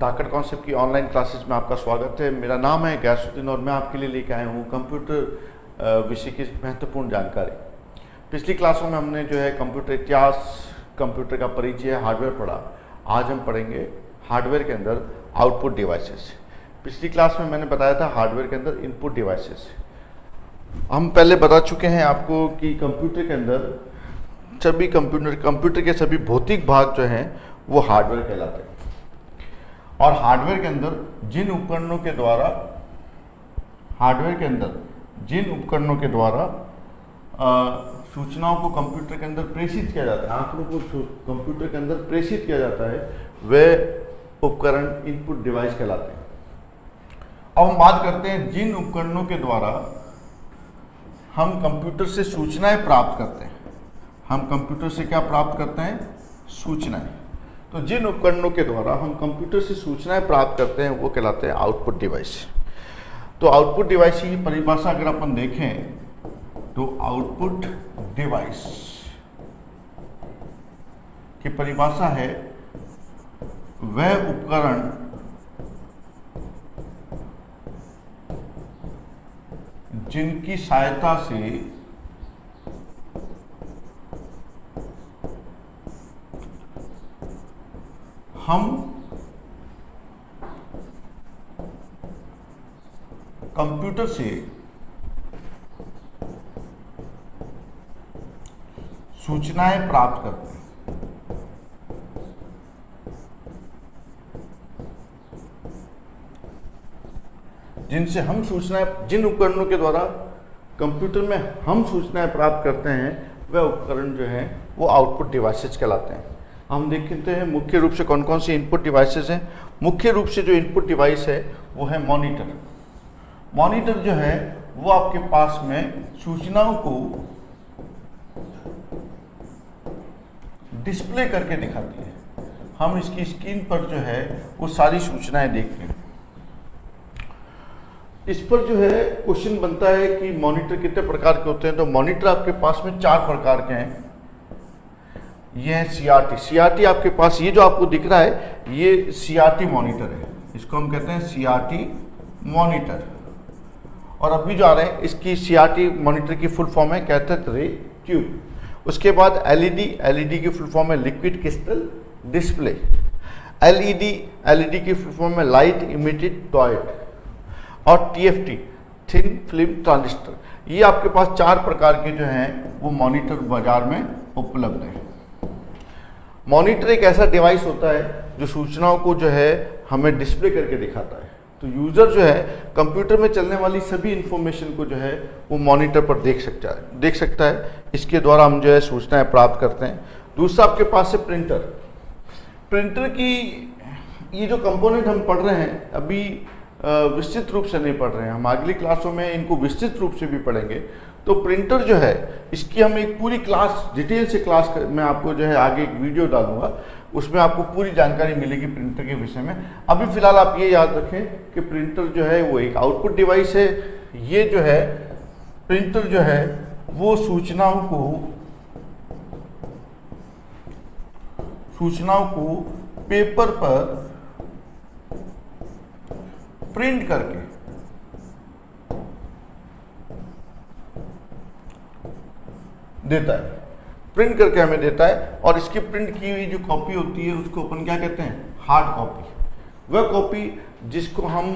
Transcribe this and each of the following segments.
धाकड़ concept की online classes में आपका स्वागत है। मेरा नाम है गैसुद्दीन और मैं आपके लिए लेके आया हूँ कंप्यूटर विषय की महत्वपूर्ण जानकारी। पिछली क्लासों में हमने जो है कंप्यूटर इतिहास, कंप्यूटर का परिचय, हार्डवेयर पढ़ा। आज हम पढ़ेंगे हार्डवेयर के अंदर आउटपुट डिवाइसेस। पिछली क्लास में मैंने बताया था हार्डवेयर के अंदर इनपुट डिवाइसेस। हम पहले बता चुके हैं आपको कि कंप्यूटर के अंदर सभी कंप्यूटर के सभी भौतिक भाग जो हैं वो हार्डवेयर कहलाते हैं। और हार्डवेयर के अंदर जिन उपकरणों के द्वारा सूचनाओं को कंप्यूटर के अंदर प्रेषित किया जाता है, आंकड़ों को कंप्यूटर के अंदर प्रेषित किया जाता है, वे उपकरण इनपुट डिवाइस कहलाते हैं। अब हम बात करते हैं जिन उपकरणों के द्वारा हम कंप्यूटर से सूचनाएं प्राप्त करते हैं। हम कंप्यूटर से क्या प्राप्त करते हैं? सूचनाएं। तो जिन उपकरणों के द्वारा हम कंप्यूटर से सूचनाएं प्राप्त करते हैं वो कहलाते हैं आउटपुट डिवाइस। तो आउटपुट डिवाइस की परिभाषा अगर अपन देखें तो आउटपुट डिवाइस की परिभाषा है वह उपकरण जिनकी सहायता से हम कंप्यूटर से सूचनाएं प्राप्त करते हैं। जिनसे हम जिन उपकरणों के द्वारा कंप्यूटर में हम सूचनाएं प्राप्त करते हैं वह उपकरण जो हैं वो आउटपुट डिवाइसेस कहलाते हैं। हम देखते हैं मुख्य रूप से कौन कौन सी इनपुट डिवाइसेस हैं। मुख्य रूप से जो इनपुट डिवाइस है वो है मॉनिटर। मॉनिटर जो है वो आपके पास में सूचनाओं को डिस्प्ले करके दिखाती है। हम इसकी स्क्रीन पर जो है वो सारी सूचनाएं देखते हैं। इस पर जो है क्वेश्चन बनता है कि मॉनिटर कितने प्रकार के होते हैं। तो मॉनिटर आपके पास में 4 प्रकार के हैं। ये है सीआरटी आपके पास, ये जो आपको दिख रहा है ये सीआरटी मॉनिटर है। इसको हम कहते हैं सीआरटी मॉनिटर। और अभी जो आ रहे हैं इसकी सीआरटी मॉनिटर की फुल फॉर्म है कैथोड रे ट्यूब। उसके बाद एलईडी की फुल फॉर्म है लिक्विड क्रिस्टल डिस्प्ले। एलईडी की फुल फॉर्म है लाइट इमिटेड डायोड। और टीएफटी थिन फिल्म ट्रांजिस्टर। ये आपके पास 4 प्रकार के जो हैं वो मॉनिटर बाजार में उपलब्ध है। मॉनिटर एक ऐसा डिवाइस होता है जो सूचनाओं को जो है हमें डिस्प्ले करके दिखाता है। तो यूज़र जो है कंप्यूटर में चलने वाली सभी इंफॉर्मेशन को जो है वो मॉनिटर पर देख सकता है। इसके द्वारा हम जो है सूचनाएं प्राप्त करते हैं। दूसरा आपके पास है प्रिंटर की ये जो कंपोनेंट हम पढ़ रहे हैं अभी विस्तृत रूप से नहीं पढ़ रहे हैं, हम अगली क्लासों में इनको विस्तृत रूप से भी पढ़ेंगे। तो प्रिंटर जो है इसकी हम एक पूरी क्लास डिटेल से मैं आपको जो है आगे एक वीडियो डालूंगा, उसमें आपको पूरी जानकारी मिलेगी प्रिंटर के विषय में। अभी फिलहाल आप ये याद रखें कि प्रिंटर जो है वो एक आउटपुट डिवाइस है। ये जो है प्रिंटर जो है वो सूचनाओं को पेपर पर प्रिंट करके हमें देता है। और इसकी प्रिंट की हुई जो कॉपी होती है उसको अपन क्या कहते हैं? Hard copy. वह कॉपी जिसको हम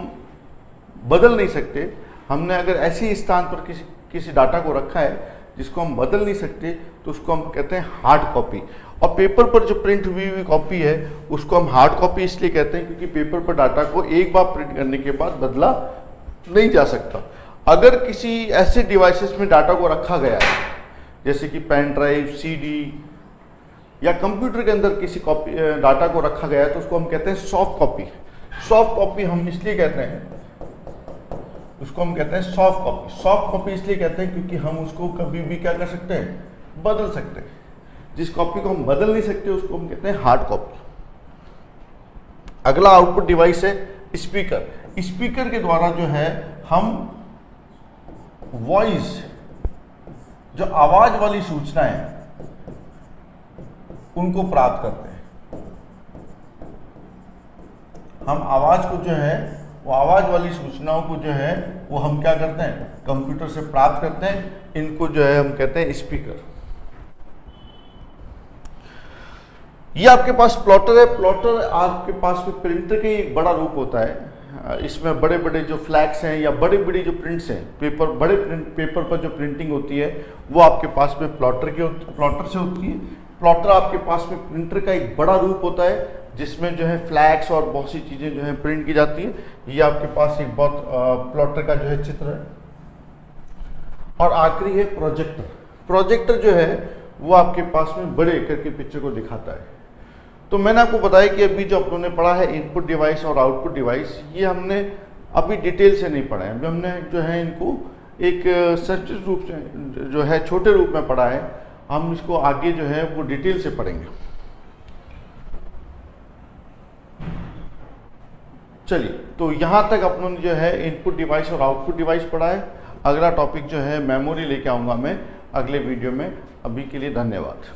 बदल नहीं सकते। हमने अगर ऐसे स्थान पर किसी डाटा को रखा है जिसको हम बदल नहीं सकते तो उसको हम कहते हैं हार्ड कॉपी। और पेपर पर जो प्रिंट हुई कॉपी है उसको हम हार्ड कॉपी इसलिए कहते हैं क्योंकि पेपर पर डाटा को एक बार प्रिंट करने के बाद बदला नहीं जा सकता। अगर किसी ऐसे डिवाइसेस में डाटा को रखा गया है जैसे कि पेन ड्राइव, सीडी या कंप्यूटर के अंदर किसी डाटा को रखा गया है तो उसको हम कहते हैं सॉफ्ट कॉपी। सॉफ्ट कॉपी हम इसलिए कहते हैं, उसको हम कहते हैं सॉफ्ट कॉपी। सॉफ्ट कॉपी इसलिए कहते हैं क्योंकि हम उसको कभी भी क्या कर सकते हैं? बदल सकते हैं। जिस कॉपी को हम बदल नहीं सकते उसको हम कहते हैं हार्ड कॉपी। अगला आउटपुट डिवाइस है स्पीकर। स्पीकर के द्वारा जो है हम वॉइस, जो आवाज वाली सूचनाएं उनको प्राप्त करते हैं। हम आवाज़ को जो है वो आवाज़ वाली सूचनाओं को जो है वो हम क्या करते हैं, कंप्यूटर से प्राप्त करते हैं। इनको जो है हम कहते हैं स्पीकर। ये आपके पास प्लॉटर है। प्लॉटर आपके पास में प्रिंटर का एक बड़ा रूप होता है। इसमें बड़े बड़े जो फ्लैग्स हैं या बड़ी बड़ी जो प्रिंट्स हैं, बड़े पेपर पर जो प्रिंटिंग होती है वो आपके पास में प्लॉटर से होती है। प्लॉटर आपके पास में प्रिंटर का एक बड़ा रूप होता है जिसमें जो है फ्लैग्स और बहुत सी चीज़ें जो है प्रिंट की जाती है। ये आपके पास एक बहुत प्लॉटर का जो है चित्र है। और आखिरी है प्रोजेक्टर। प्रोजेक्टर जो है वो आपके पास में बड़े करके पिक्चर को दिखाता है। तो मैंने आपको बताया कि अभी जो आप लोगों ने पढ़ा है इनपुट डिवाइस और आउटपुट डिवाइस, ये हमने अभी डिटेल से नहीं पढ़ा है। अभी हमने जो है इनको एक संक्षिप्त रूप से जो है छोटे रूप में पढ़ा है। हम इसको आगे जो है वो डिटेल से पढ़ेंगे। चलिए, तो यहाँ तक अपन ने जो है इनपुट डिवाइस और आउटपुट डिवाइस पढ़ा है। अगला टॉपिक जो है मेमोरी लेके आऊँगा मैं अगले वीडियो में। अभी के लिए धन्यवाद।